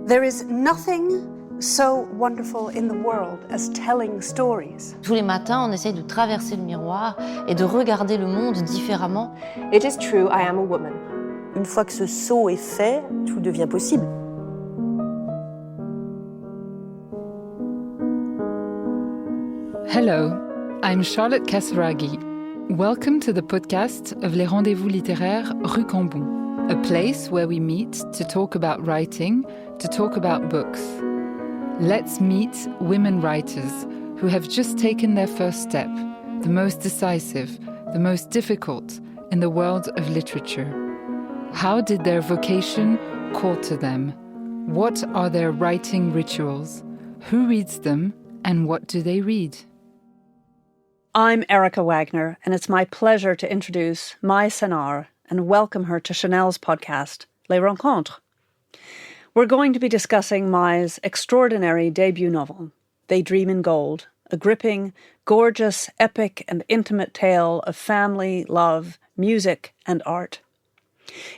There is nothing so wonderful in the world as telling stories. Tous les matins, on essaye de traverser le miroir et de regarder le monde différemment. It is true, I am a woman. Une fois que ce saut est fait, tout devient possible. Hello, I'm Charlotte Casiraghi. Welcome to the podcast of Les Rendezvous littéraires Rue Cambon, a place where we meet to talk about writing, to talk about books. Let's meet women writers who have just taken their first step, the most decisive, the most difficult in the world of literature. How did their vocation call to them? What are their writing rituals? Who reads them and what do they read? I'm Erica Wagner, and it's my pleasure to introduce Mai Sennaar and welcome her to Chanel's podcast, Les Rencontres. We're going to be discussing Mai's extraordinary debut novel, They Dream in Gold, a gripping, gorgeous, epic and intimate tale of family, love, music and art.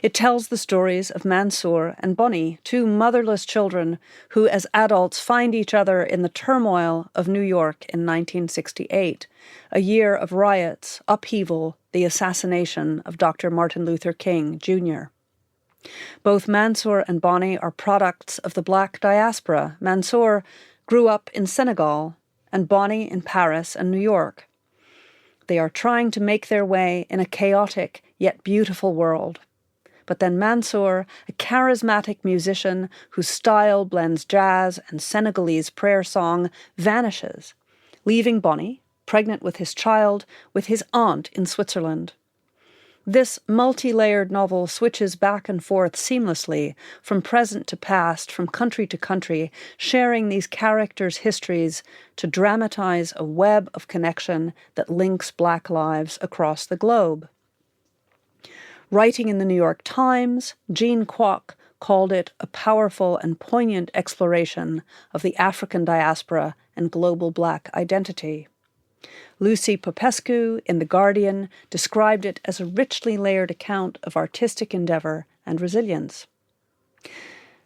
It tells the stories of Mansour and Bonnie, two motherless children who as adults find each other in the turmoil of New York in 1968, a year of riots, upheaval, the assassination of Dr. Martin Luther King, Jr. Both Mansour and Bonnie are products of the Black diaspora. Mansour grew up in Senegal and Bonnie in Paris and New York. They are trying to make their way in a chaotic yet beautiful world. But then Mansour, a charismatic musician whose style blends jazz and Senegalese prayer song, vanishes, leaving Bonnie, pregnant with his child, with his aunt in Switzerland. This multi-layered novel switches back and forth seamlessly from present to past, from country to country, sharing these characters' histories to dramatize a web of connection that links Black lives across the globe. Writing in the New York Times, Jean Kwok called it a powerful and poignant exploration of the African diaspora and global Black identity. Lucy Popescu in The Guardian described it as a richly layered account of artistic endeavor and resilience.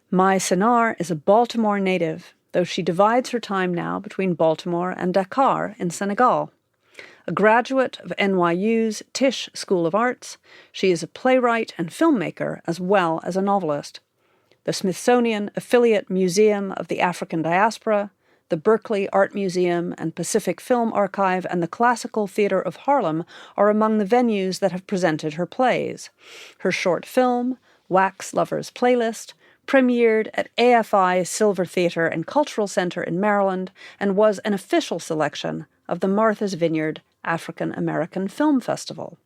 Mai Sennaar is a Baltimore native, though she divides her time now between Baltimore and Dakar in Senegal. A graduate of NYU's Tisch School of Arts, she is a playwright and filmmaker as well as a novelist. The Smithsonian Affiliate Museum of the African Diaspora, the Berkeley Art Museum and Pacific Film Archive, and the Classical Theatre of Harlem are among the venues that have presented her plays. Her short film, Wax Lovers Playlist, premiered at AFI Silver Theatre and Cultural Center in Maryland and was an official selection of the Martha's Vineyard African American Film Festival.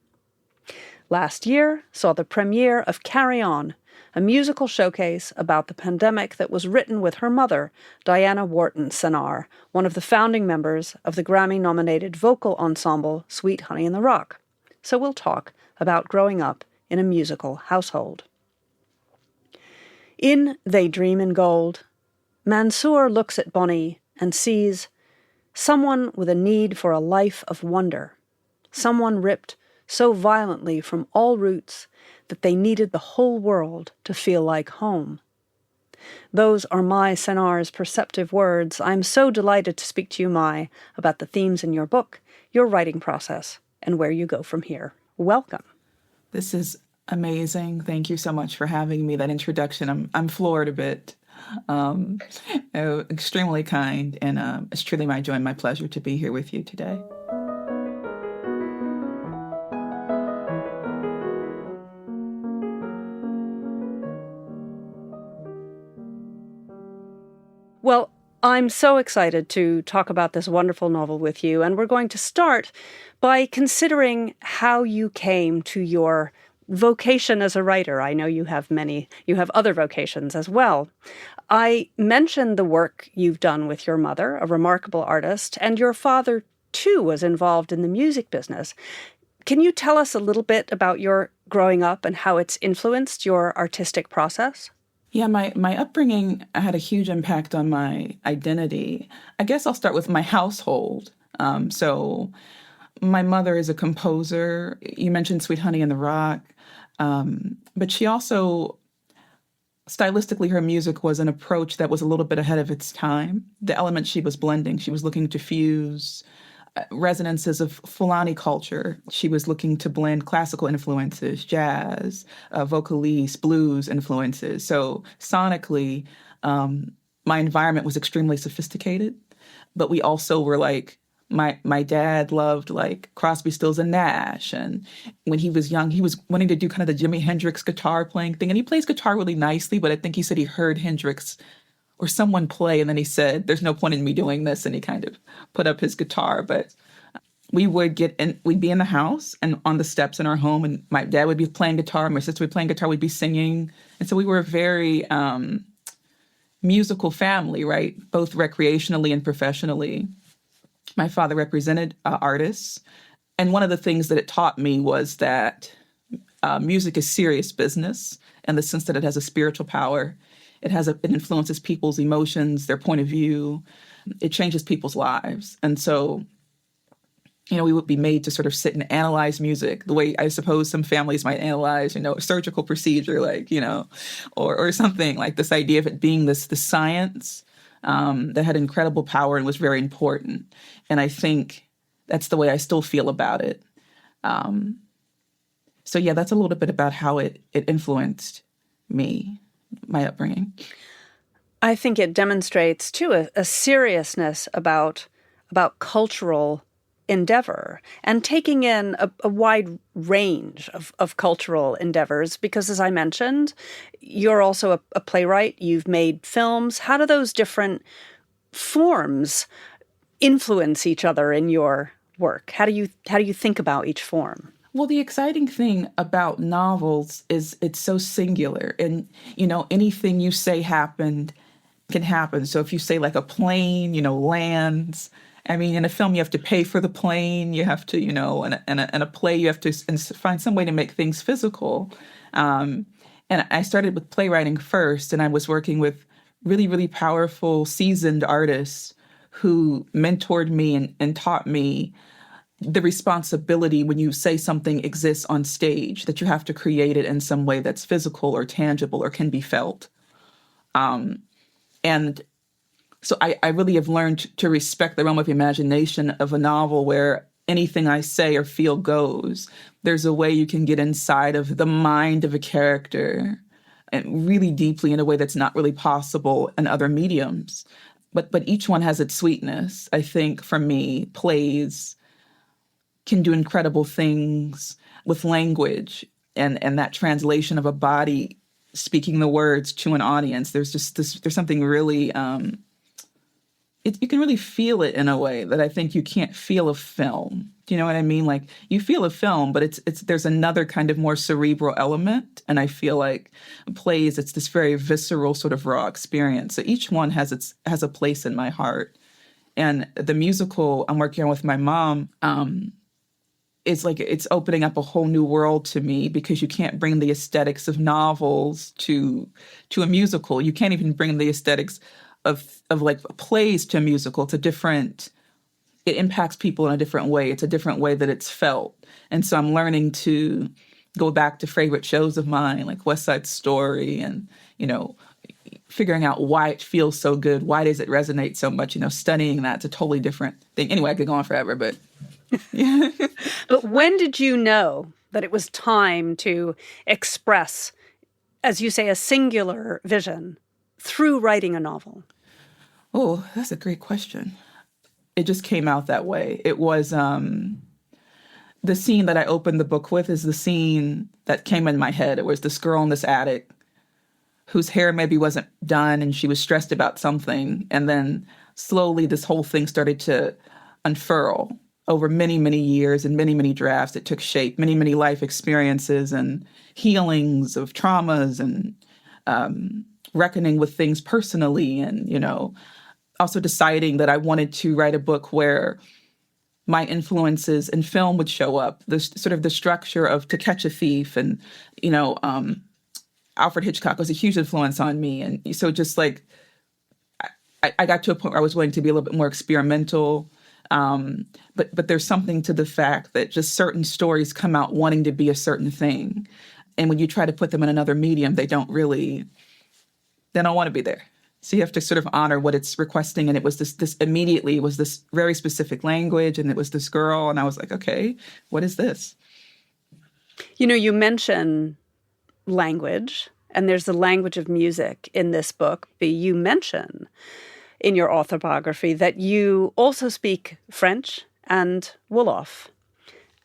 Last year saw the premiere of Carry On, a musical showcase about the pandemic that was written with her mother, Diana Wharton Sennaar, one of the founding members of the Grammy-nominated vocal ensemble Sweet Honey in the Rock. So we'll talk about growing up in a musical household. In They Dream in Gold, Mansour looks at Bonnie and sees someone with a need for a life of wonder, someone ripped so violently from all roots that they needed the whole world to feel like home. Those are Mai Sennaar's perceptive words. I'm so delighted to speak to you, Mai, about the themes in your book, your writing process, and where you go from here. Welcome. This is amazing. Thank you so much for having me. That introduction, I'm floored a bit. Extremely kind, and it's truly my joy and my pleasure to be here with you today. Well, I'm so excited to talk about this wonderful novel with you, and we're going to start by considering how you came to your vocation as a writer. I know you have other vocations as well. I mentioned the work you've done with your mother, a remarkable artist, and your father, too, was involved in the music business. Can you tell us a little bit about your growing up and how it's influenced your artistic process? Yeah, my upbringing had a huge impact on my identity. I guess I'll start with my household. So my mother is a composer. You mentioned Sweet Honey in the Rock. But she also stylistically, her music was an approach that was a little bit ahead of its time. The elements she was blending, she was looking to fuse resonances of Fulani culture. She was looking to blend classical influences, jazz, vocalese, blues influences. So sonically, my environment was extremely sophisticated, but we also were like, my dad loved like Crosby, Stills, and Nash. And when he was young, he was wanting to do kind of the Jimi Hendrix guitar playing thing. And he plays guitar really nicely, but I think he said he heard Hendrix or someone play, and then he said, there's no point in me doing this. And he kind of put up his guitar. But we would we'd be in the house and on the steps in our home, and my dad would be playing guitar, my sister would be playing guitar, we'd be singing. And so we were a very musical family, right? Both recreationally and professionally. My father represented artists. And one of the things that it taught me was that music is serious business in the sense that it has a spiritual power. It influences people's emotions, their point of view. It changes people's lives. And so, we would be made to sort of sit and analyze music the way I suppose some families might analyze, a surgical procedure, or something like this idea of it being the science that had incredible power and was very important. And I think that's the way I still feel about it. So yeah, that's a little bit about how it influenced me, my upbringing. I think it demonstrates, too, a seriousness about cultural endeavor and taking in a wide range of cultural endeavors, because, as I mentioned, you're also a playwright. You've made films. How do those different forms influence each other in your work? How do you think about each form? Well, the exciting thing about novels is it's so singular, and anything you say happened can happen. So if you say like a plane, lands. I mean, in a film, you have to pay for the plane. You have to, in a play, you have to find some way to make things physical. And I started with playwriting first, and I was working with really, really powerful, seasoned artists who mentored me and taught me the responsibility when you say something exists on stage, that you have to create it in some way that's physical or tangible or can be felt. And so I really have learned to respect the realm of imagination of a novel where anything I say or feel goes. There's a way you can get inside of the mind of a character and really deeply in a way that's not really possible in other mediums. But each one has its sweetness. I think for me, plays can do incredible things with language and that translation of a body speaking the words to an audience. There's something really, you can really feel it in a way that I think you can't feel a film. Do you know what I mean? Like, you feel a film, but there's another kind of more cerebral element. And I feel like plays, it's this very visceral sort of raw experience. So each one has a place in my heart. And the musical I'm working on with my mom, it's opening up a whole new world to me, because you can't bring the aesthetics of novels to a musical. You can't even bring the aesthetics of like plays to a musical. It impacts people in a different way. It's a different way that it's felt. And so I'm learning to go back to favorite shows of mine, like West Side Story, and, figuring out why it feels so good. Why does it resonate so much? Studying that's a totally different thing. Anyway, I could go on forever, but yeah. But when did you know that it was time to express, as you say, a singular vision through writing a novel? Oh, that's a great question. It just came out that way. It was the scene that I opened the book with is the scene that came in my head. It was this girl in this attic whose hair maybe wasn't done and she was stressed about something. And then slowly this whole thing started to unfurl over many, many years and many, many drafts. It took shape, many, many life experiences and healings of traumas and reckoning with things personally, and, also deciding that I wanted to write a book where my influences in film would show up, the sort of the structure of To Catch a Thief, and, Alfred Hitchcock was a huge influence on me. And so just like, I got to a point where I was willing to be a little bit more experimental. But there's something to the fact that just certain stories come out wanting to be a certain thing. And when you try to put them in another medium, they don't really then I don't want to be there. So you have to sort of honor what it's requesting. And it was this immediately was this very specific language, and it was this girl. And I was like, okay, what is this? You know, you mention language, and there's the language of music in this book. But you mention in your autobiography that you also speak French and Wolof.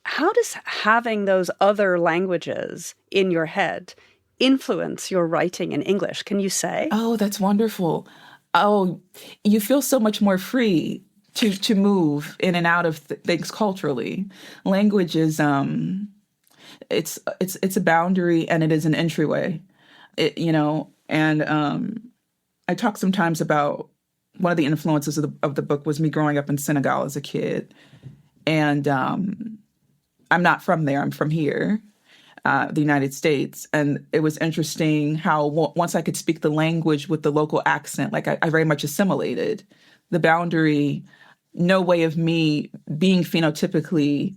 How does having those other languages in your head influence your writing in English? Can you say? Oh, that's wonderful. Oh, you feel so much more free to move in and out of things culturally. Language is it's a boundary, and it is an entryway. I talk sometimes about one of the influences of the book was me growing up in Senegal as a kid, and I'm not from there. I'm from here. The United States. And it was interesting how once I could speak the language with the local accent, like I very much assimilated the boundary, no way of me being phenotypically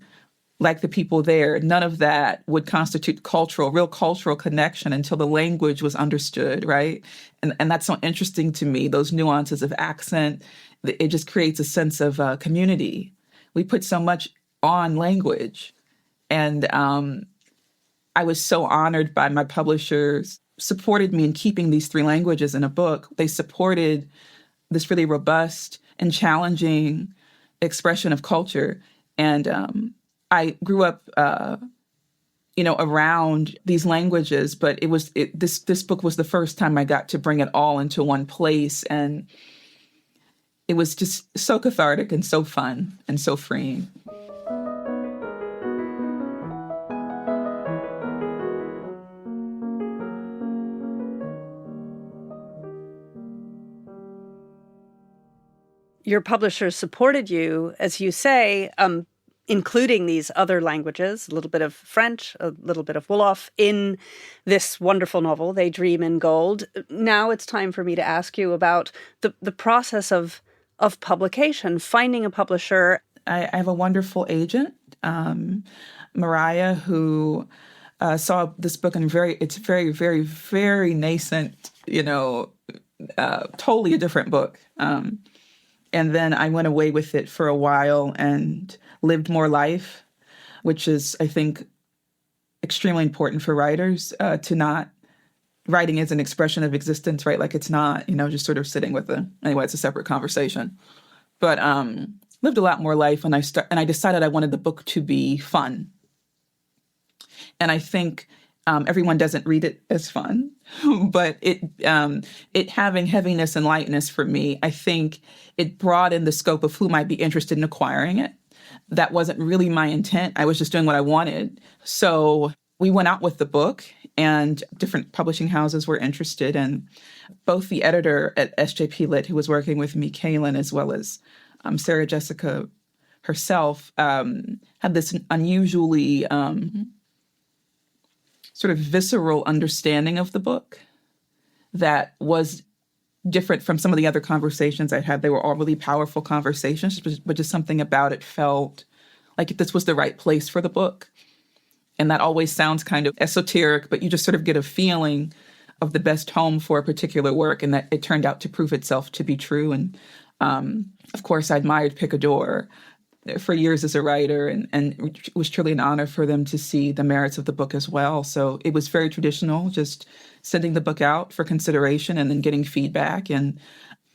like the people there. None of that would constitute real cultural connection until the language was understood, right? And that's so interesting to me, those nuances of accent. It just creates a sense of community. We put so much on language. And I was so honored by my publishers, supported me in keeping these 3 languages in a book. They supported this really robust and challenging expression of culture. And I grew up, around these languages, but this book was the first time I got to bring it all into one place. And it was just so cathartic and so fun and so freeing. Your publishers supported you, as you say, including these other languages, a little bit of French, a little bit of Wolof, in this wonderful novel, They Dream in Gold. Now it's time for me to ask you about the process of publication, finding a publisher. I have a wonderful agent, Mariah, who saw this book and it's very, very, very nascent, totally a different book. And then I went away with it for a while and lived more life, which is, I think, extremely important for writers, to not, writing as an expression of existence, right? Like it's not, just sort of sitting with anyway, it's a separate conversation. But lived a lot more life, and I decided I wanted the book to be fun. And I think everyone doesn't read it as fun, but it having heaviness and lightness for me, I think it broadened the scope of who might be interested in acquiring it. That wasn't really my intent. I was just doing what I wanted. So we went out with the book, and different publishing houses were interested. And both the editor at SJP Lit, who was working with me, Kaylin, as well as Sarah Jessica herself, had this unusually sort of visceral understanding of the book that was different from some of the other conversations I'd had. They were all really powerful conversations, but just something about it felt like this was the right place for the book. And that always sounds kind of esoteric, but you just sort of get a feeling of the best home for a particular work, and that it turned out to prove itself to be true. And of course, I admired Picador for years as a writer, and it was truly an honor for them to see the merits of the book as well. So it was very traditional, just sending the book out for consideration and then getting feedback, and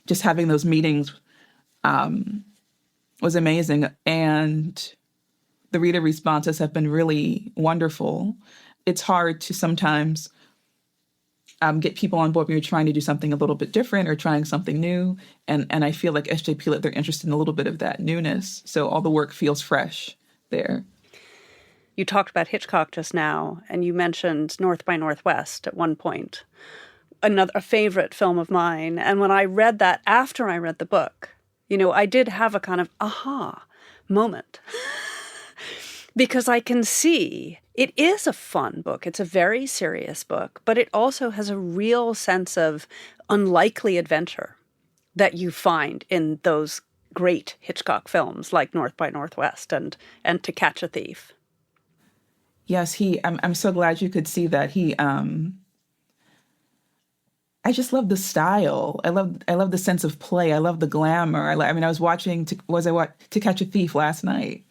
just having those meetings was amazing. And the reader responses have been really wonderful. It's hard to sometimes get people on board when you're trying to do something a little bit different or trying something new. And I feel like SJP Lit, they're interested in a little bit of that newness. So all the work feels fresh there. You talked about Hitchcock just now, and you mentioned North by Northwest at one point, a favorite film of mine. And when I read that, after I read the book, I did have a kind of aha moment. Because I can see it is a fun book. It's a very serious book, but it also has a real sense of unlikely adventure that you find in those great Hitchcock films like North by Northwest and To Catch a Thief. Yes, I'm so glad you could see that. He I just love the style. I love the sense of play. I love the glamour. I was watching To Catch a Thief last night,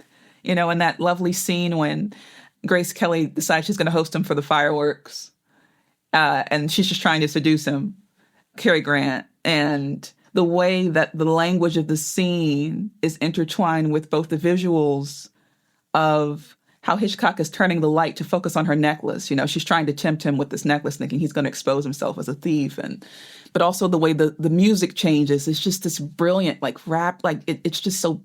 and that lovely scene when Grace Kelly decides she's going to host him for the fireworks, and she's just trying to seduce him, Cary Grant, and the way that the language of the scene is intertwined with both the visuals of how Hitchcock is turning the light to focus on her necklace. She's trying to tempt him with this necklace, thinking he's going to expose himself as a thief. But also the way the music changes. It's just this brilliant, rap, it's just so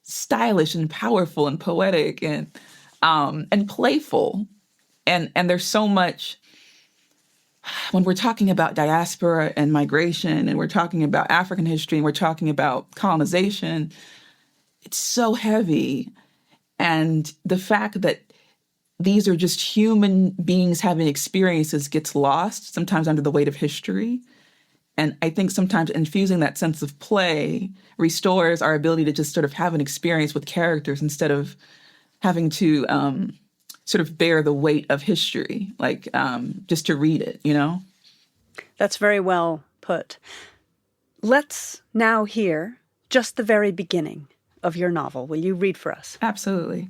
stylish and powerful and poetic and playful. And there's so much, when we're talking about diaspora and migration, and we're talking about African history, and we're talking about colonization, it's so heavy. And the fact that these are just human beings having experiences gets lost sometimes under the weight of history. And I think sometimes infusing that sense of play restores our ability to just sort of have an experience with characters instead of having to sort of bear the weight of history, just to read it, That's very well put. Let's now hear just the very beginning of your novel. Will you read for us? Absolutely.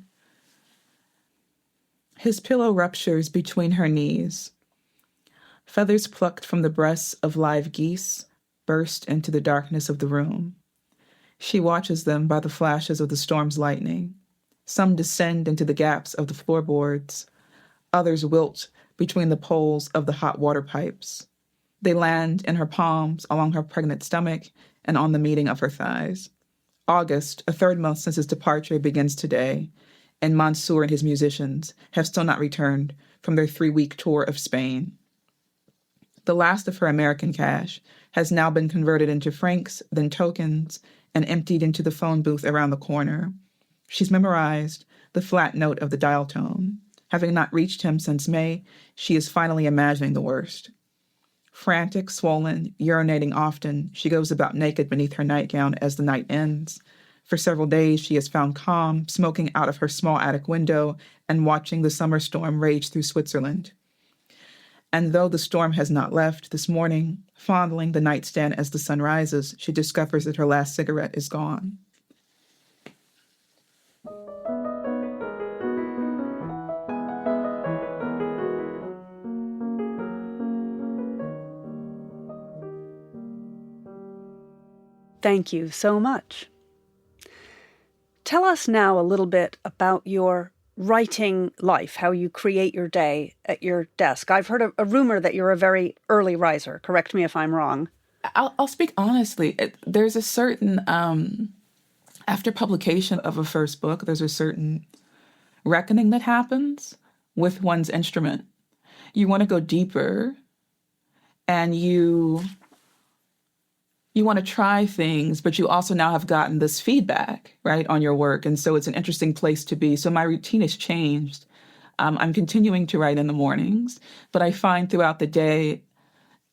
His pillow ruptures between her knees. Feathers plucked from the breasts of live geese burst into the darkness of the room. She watches them by the flashes of the storm's lightning. Some descend into the gaps of the floorboards. Others wilt between the poles of the hot water pipes. They land in her palms, along her pregnant stomach, and on the meeting of her thighs. August, a third month since his departure, begins today, and Mansour and his musicians have still not returned from their 3-week tour of Spain. The last of her American cash has now been converted into francs, then tokens, and emptied into the phone booth around the corner. She's memorized the flat note of the dial tone. Having not reached him since May, she is finally imagining the worst. Frantic, swollen, urinating often, she goes about naked beneath her nightgown as the night ends. For several days, she is found calm, smoking out of her small attic window and watching the summer storm rage through Switzerland. And though the storm has not left, this morning, fondling the nightstand as the sun rises, she discovers that her last cigarette is gone. Thank you so much. Tell us now a little bit about your writing life, how you create your day at your desk. I've heard a rumor that you're a very early riser. Correct me if I'm wrong. I'll speak honestly. There's a certain, after publication of a first book, there's a certain reckoning that happens with one's instrument. You want to go deeper, and you want to try things, but you also now have gotten this feedback, right, on your work. And so it's an interesting place to be. So my routine has changed. I'm continuing to write in the mornings, but I find throughout the day,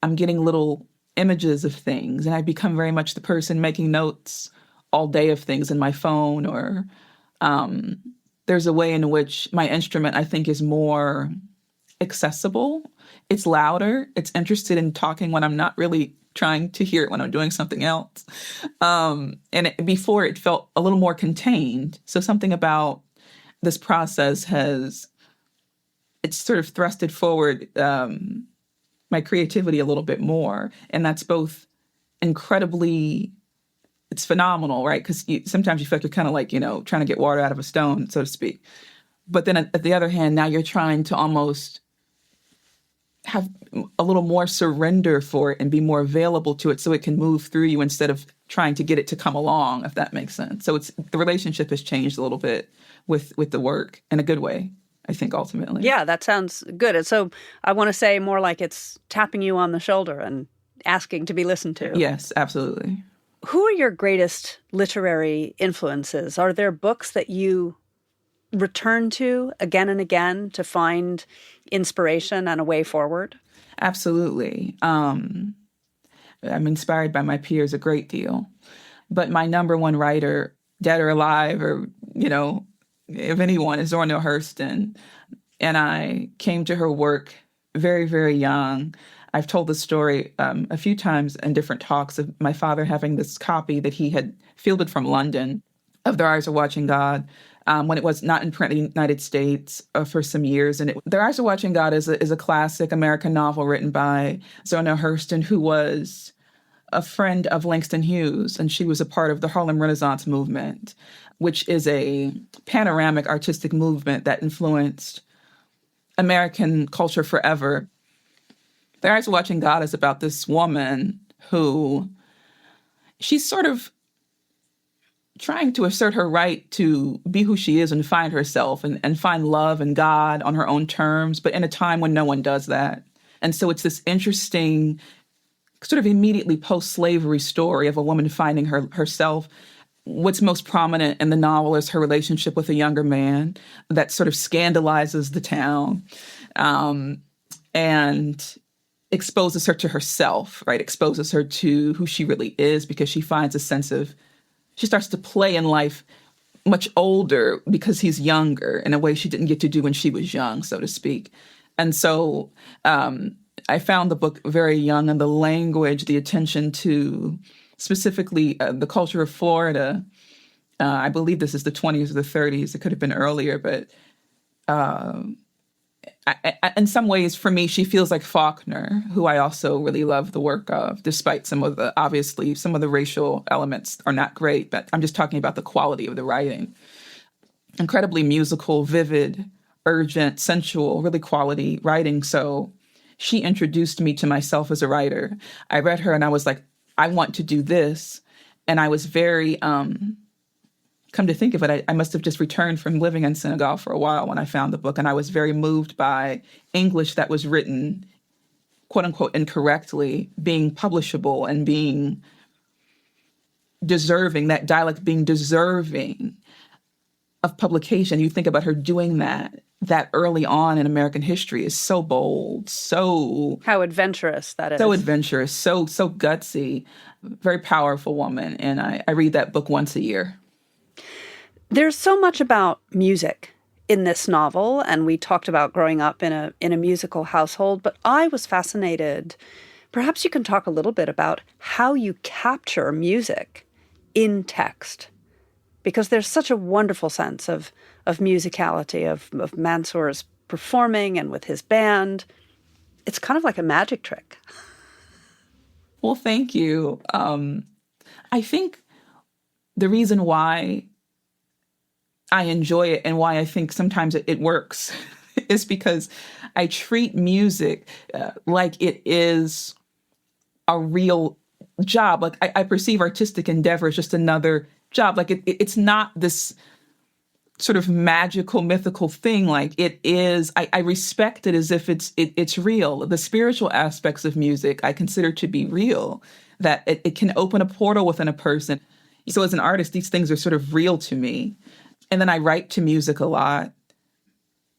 I'm getting little images of things, and I become very much the person making notes all day of things in my phone, or there's a way in which my instrument, I think, is more accessible. It's louder. It's interested in talking when I'm not really trying to hear it when I'm doing something else. Before it felt a little more contained. So something about this process it's sort of thrusted forward my creativity a little bit more. And that's both incredibly, it's phenomenal, right? Because sometimes you feel like you're kind of trying to get water out of a stone, so to speak. But then at the other hand, now you're trying to almost have a little more surrender for it and be more available to it so it can move through you instead of trying to get it to come along, if that makes sense. So the relationship has changed a little bit with the work in a good way, I think, ultimately. Yeah, that sounds good. And so I want to say more like it's tapping you on the shoulder and asking to be listened to. Yes, absolutely. Who are your greatest literary influences? Are there books that you return to again and again to find inspiration and a way forward? Absolutely. I'm inspired by my peers a great deal. But my number one writer, dead or alive, or, if anyone, is Zora Neale Hurston. And I came to her work very, very young. I've told this story a few times in different talks of my father having this copy that he had fielded from London of Their Eyes Are Watching God when it was not in print in the United States for some years. And Their Eyes Are Watching God is a classic American novel written by Zona Hurston, who was a friend of Langston Hughes, and she was a part of the Harlem Renaissance movement, which is a panoramic artistic movement that influenced American culture forever. Their Eyes Are Watching God is about this woman who she's sort of trying to assert her right to be who she is and find herself and find love and God on her own terms, but in a time when no one does that. And so it's this interesting sort of immediately post-slavery story of a woman finding herself. What's most prominent in the novel is her relationship with a younger man that sort of scandalizes the town and exposes her to herself, right? Exposes her to who she really is because she finds a sense of, she starts to play in life much older because he's younger in a way she didn't get to do when she was young, so to speak. And so I found the book very young, and the language, the attention to specifically the culture of Florida. I believe this is the 20s or the 30s. It could have been earlier, but in some ways, for me, she feels like Faulkner, who I also really love the work of, despite some of the racial elements are not great, but I'm just talking about the quality of the writing. Incredibly musical, vivid, urgent, sensual, really quality writing. So she introduced me to myself as a writer. I read her and I was like, I want to do this. And I was very, come to think of it, I must have just returned from living in Senegal for a while when I found the book. And I was very moved by English that was written, quote unquote, incorrectly, being publishable and being deserving, that dialect being deserving of publication. You think about her doing that early on in American history is so bold, so... How adventurous that is. So adventurous, so gutsy, very powerful woman. And I read that book once a year. There's so much about music in this novel, and we talked about growing up in a musical household, but I was fascinated. Perhaps you can talk a little bit about how you capture music in text, because there's such a wonderful sense of musicality, of Mansour's performing and with his band. It's kind of like a magic trick. Well, thank you. I think the reason why I enjoy it and why I think sometimes it works is because I treat music like it is a real job. Like I perceive artistic endeavor as just another job. Like it's not this sort of magical, mythical thing. Like it is, I respect it as if it's real. The spiritual aspects of music I consider to be real, that it can open a portal within a person. So as an artist, these things are sort of real to me. And then I write to music a lot.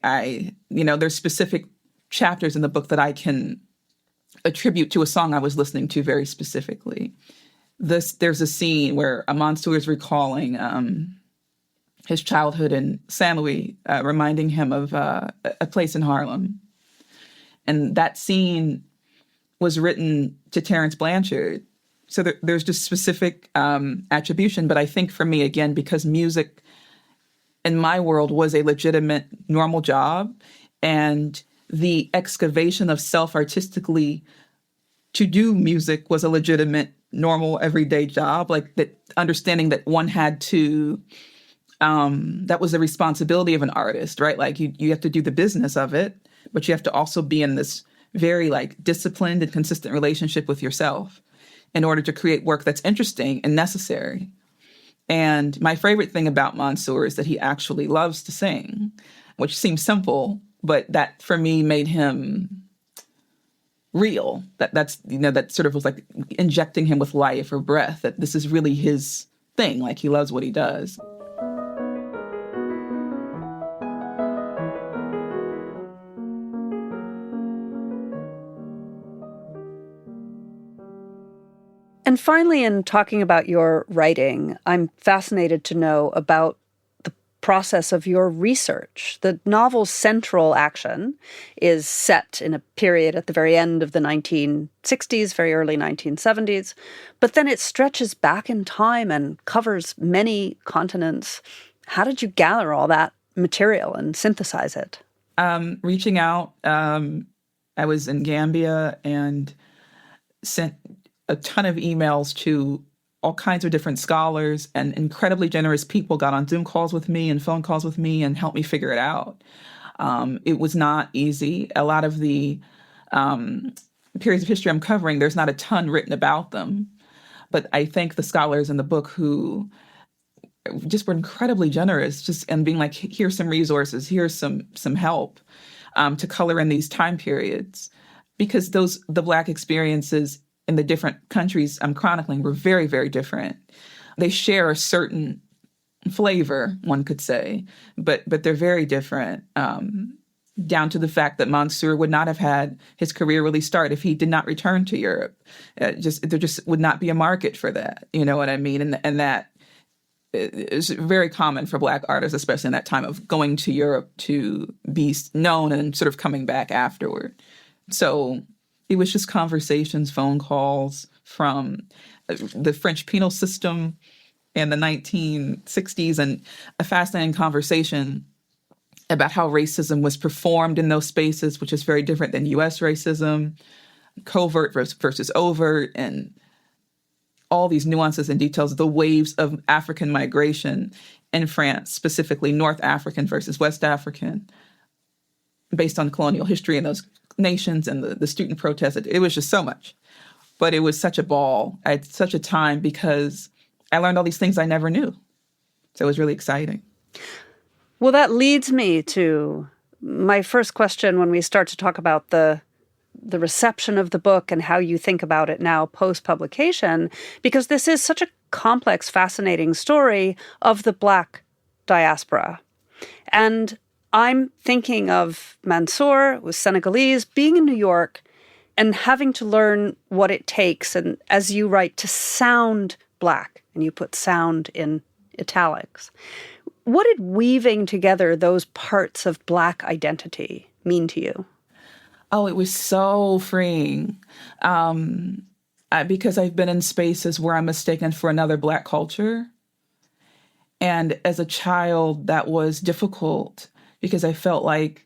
There's specific chapters in the book that I can attribute to a song I was listening to very specifically. There's a scene where Mansour is recalling his childhood in Saint Louis, reminding him of a place in Harlem. And that scene was written to Terence Blanchard. So there's just specific attribution. But I think for me, again, because music in my world was a legitimate, normal job, and the excavation of self artistically to do music was a legitimate, normal, everyday job, like that, understanding that one had to, that was the responsibility of an artist, right? Like you have to do the business of it, but you have to also be in this very like disciplined and consistent relationship with yourself in order to create work that's interesting and necessary. And my favorite thing about Mansour is that he actually loves to sing, which seems simple, but that for me made him real. That sort of was like injecting him with life or breath, that this is really his thing. Like he loves what he does. And finally, in talking about your writing, I'm fascinated to know about the process of your research. The novel's central action is set in a period at the very end of the 1960s, very early 1970s, but then it stretches back in time and covers many continents. How did you gather all that material and synthesize it? Reaching out, I was in Gambia and sent a ton of emails to all kinds of different scholars, and incredibly generous people got on Zoom calls with me and phone calls with me and helped me figure it out. It was not easy. A lot of the periods of history I'm covering, there's not a ton written about them. But I thank the scholars in the book who just were incredibly generous, and being like, here's some resources, here's some help to color in these time periods. Because the Black experiences in the different countries I'm chronicling were very, very different. They share a certain flavor, one could say, but they're very different, down to the fact that Mansour would not have had his career really start if he did not return to Europe. There just would not be a market for that, you know what I mean? And that is very common for Black artists, especially in that time of going to Europe to be known and sort of coming back afterward. So it was just conversations, phone calls from the French penal system in the 1960s, and a fascinating conversation about how racism was performed in those spaces, which is very different than U.S. racism, covert versus overt, and all these nuances and details, the waves of African migration in France, specifically North African versus West African, based on colonial history in those nations and the student protests. It was just so much. But it was such a ball. I had such a time because I learned all these things I never knew. So it was really exciting. Well, that leads me to my first question when we start to talk about the reception of the book and how you think about it now post-publication, because this is such a complex, fascinating story of the Black diaspora. And I'm thinking of Mansour, who was Senegalese, being in New York and having to learn what it takes, and as you write, to sound Black, and you put sound in italics. What did weaving together those parts of Black identity mean to you? Oh, it was so freeing. Because I've been in spaces where I'm mistaken for another Black culture. And as a child, that was difficult because I felt like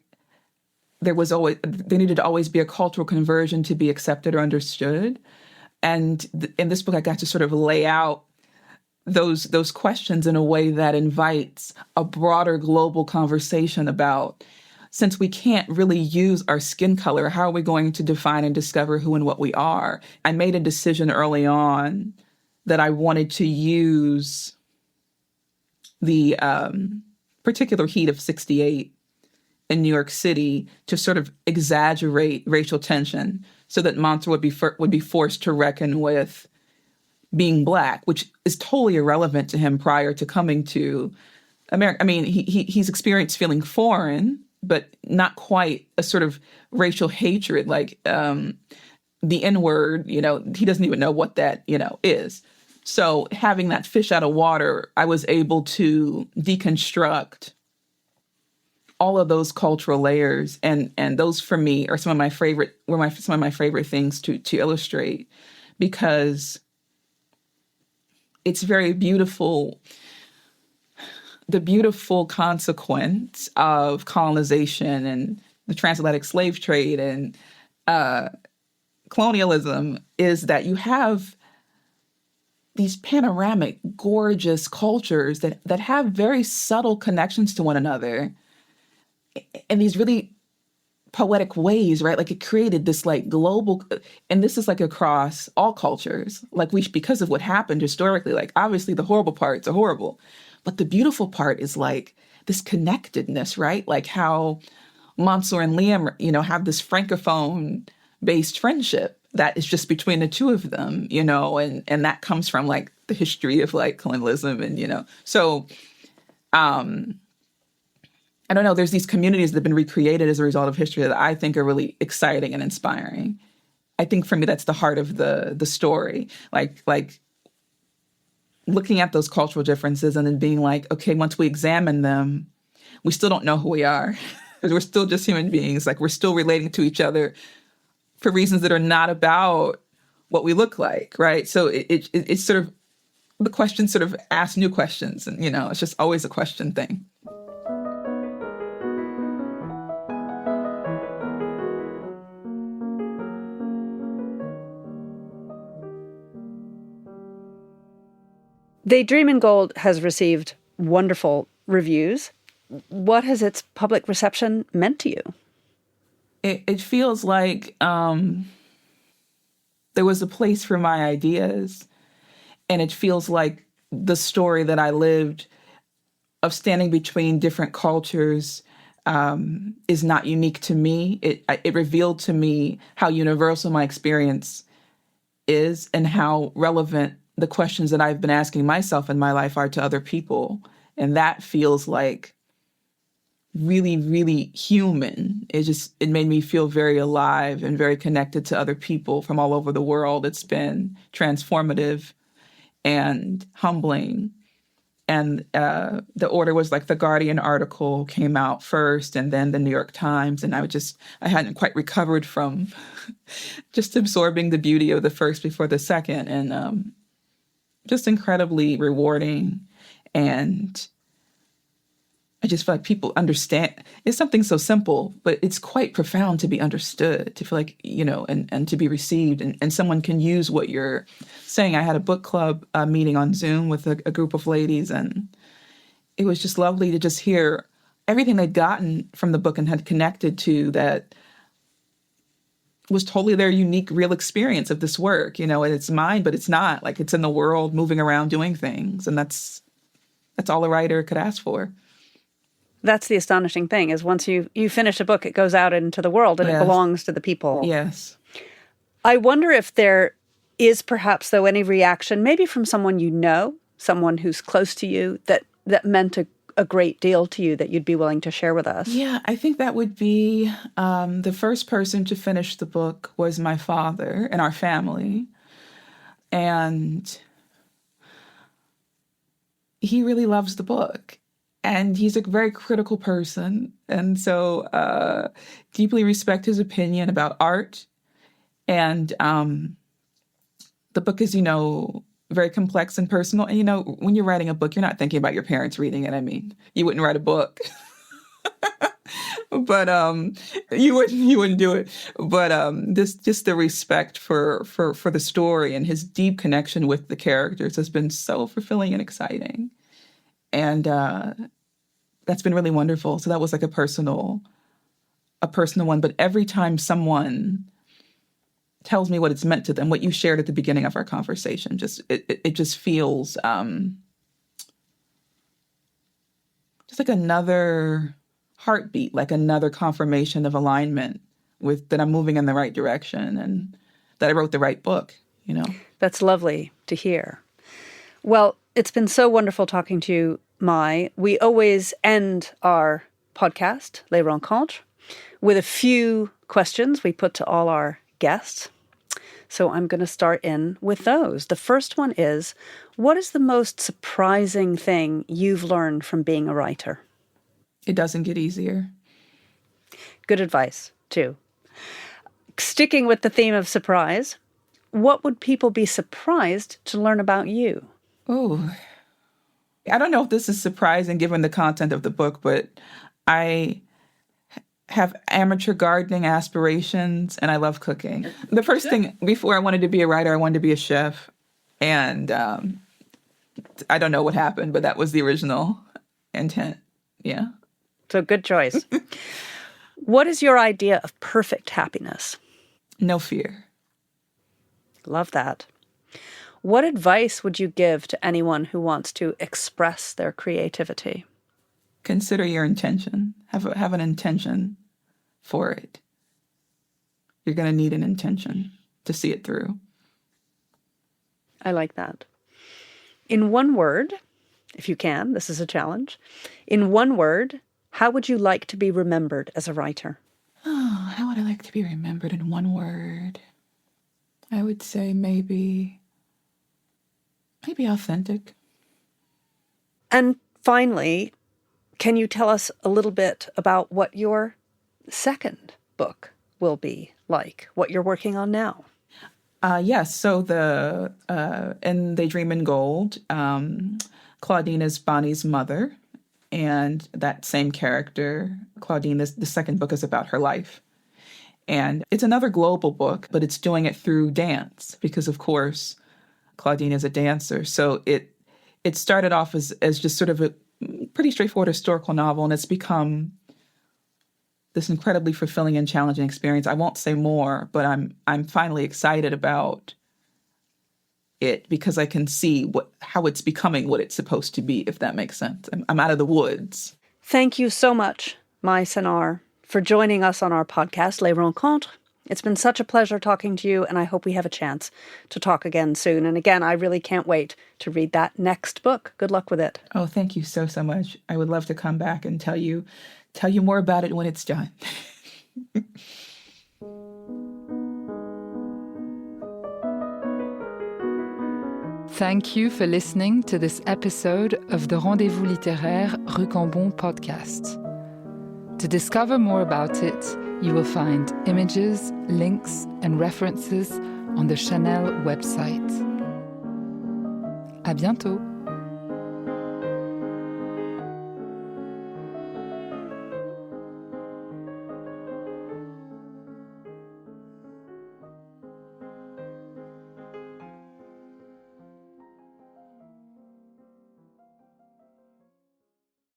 there needed to always be a cultural conversion to be accepted or understood. And in this book, I got to sort of lay out those questions in a way that invites a broader global conversation about, since we can't really use our skin color, how are we going to define and discover who and what we are? I made a decision early on that I wanted to use the particular heat of '68 in New York City to sort of exaggerate racial tension so that Mansour would be forced to reckon with being Black, which is totally irrelevant to him prior to coming to America. I mean, he's experienced feeling foreign, but not quite a sort of racial hatred, like the N-word, he doesn't even know what that, is. So having that fish out of water, I was able to deconstruct all of those cultural layers. And those for me are some of my favorite things to illustrate, because it's very beautiful. The beautiful consequence of colonization and the transatlantic slave trade and colonialism is that you have these panoramic, gorgeous cultures that have very subtle connections to one another in these really poetic ways, right? Like it created this like global, and this is like across all cultures, like because of what happened historically, like obviously the horrible parts are horrible, but the beautiful part is like this connectedness, right? Like how Mansour and Liam, have this Francophone-based friendship that is just between the two of them, and that comes from like the history of like colonialism and, so I don't know, there's these communities that have been recreated as a result of history that I think are really exciting and inspiring. I think for me, that's the heart of the story. Like looking at those cultural differences and then being like, okay, once we examine them, we still don't know who we are. Because we're still just human beings. Like, we're still relating to each other for reasons that are not about what we look like, right? So it's sort of, the questions sort of ask new questions. And, it's just always a question thing. They Dream in Gold has received wonderful reviews. What has its public reception meant to you? It feels like there was a place for my ideas, and it feels like the story that I lived of standing between different cultures is not unique to me. It revealed to me how universal my experience is and how relevant the questions that I've been asking myself in my life are to other people. And that feels like really, really human. It made me feel very alive and very connected to other people from all over the world. It's been transformative and humbling. And the order was like the Guardian article came out first and then the New York Times. And I hadn't quite recovered from just absorbing the beauty of the first before the second. And just incredibly rewarding. And I just feel like people understand. It's something so simple, but it's quite profound to be understood, to feel like, and to be received. And someone can use what you're saying. I had a book club meeting on Zoom with a group of ladies, and it was just lovely to just hear everything they'd gotten from the book and had connected to that was totally their unique, real experience of this work, and it's mine, but it's not. Like, it's in the world, moving around, doing things. And that's all a writer could ask for. That's the astonishing thing, is once you finish a book, it goes out into the world and It belongs to the people. Yes. I wonder if there is perhaps, though, any reaction, maybe from someone someone who's close to you, that meant a great deal to you that you'd be willing to share with us. Yeah, I think that would be the first person to finish the book was my father in our family. And he really loves the book. And he's a very critical person. And so deeply respect his opinion about art. And the book is, very complex and personal. And, when you're writing a book, you're not thinking about your parents reading it. I mean, you wouldn't write a book. But you wouldn't do it. But just the respect for the story and his deep connection with the characters has been so fulfilling and exciting. And that's been really wonderful. So that was like a personal one. But every time someone tells me what it's meant to them, what you shared at the beginning of our conversation, it just feels just like another heartbeat, like another confirmation of alignment with that I'm moving in the right direction and that I wrote the right book, That's lovely to hear. Well, it's been so wonderful talking to you, Mai. We always end our podcast, Les Rencontres, with a few questions we put to all our guests. So I'm going to start in with those. The first one is, what is the most surprising thing you've learned from being a writer? It doesn't get easier. Good advice, too. Sticking with the theme of surprise, what would people be surprised to learn about you? Oh, I don't know if this is surprising given the content of the book, but I have amateur gardening aspirations and I love cooking. The first thing, before I wanted to be a writer, I wanted to be a chef. And I don't know what happened, but that was the original intent. Yeah. So good choice. What is your idea of perfect happiness? No fear. Love that. What advice would you give to anyone who wants to express their creativity? Consider your intention. Have an intention for it. You're going to need an intention to see it through. I like that. In one word, if you can, this is a challenge. In one word, how would you like to be remembered as a writer? Oh, how would I like to be remembered in one word? I would say maybe Maybe authentic. And finally, can you tell us a little bit about what your second book will be like, what you're working on now? Yes. So in They Dream in Gold, Claudine is Bonnie's mother, and that same character, Claudine, the second book is about her life. And it's another global book, but it's doing it through dance because, of course, Claudine is a dancer. So it started off as just sort of a pretty straightforward historical novel, and it's become this incredibly fulfilling and challenging experience. I won't say more, but I'm finally excited about it because I can see how it's becoming what it's supposed to be, if that makes sense. I'm out of the woods. Thank you so much, Mai Sennaar, for joining us on our podcast, Les Rencontres. It's been such a pleasure talking to you, and I hope we have a chance to talk again soon. And again, I really can't wait to read that next book. Good luck with it. Oh, thank you so much. I would love to come back and tell you more about it when it's done. Thank you for listening to this episode of the Rendezvous littéraires Rue Cambon podcast. To discover more about it, you will find images, links, and references on the Chanel website. À bientôt!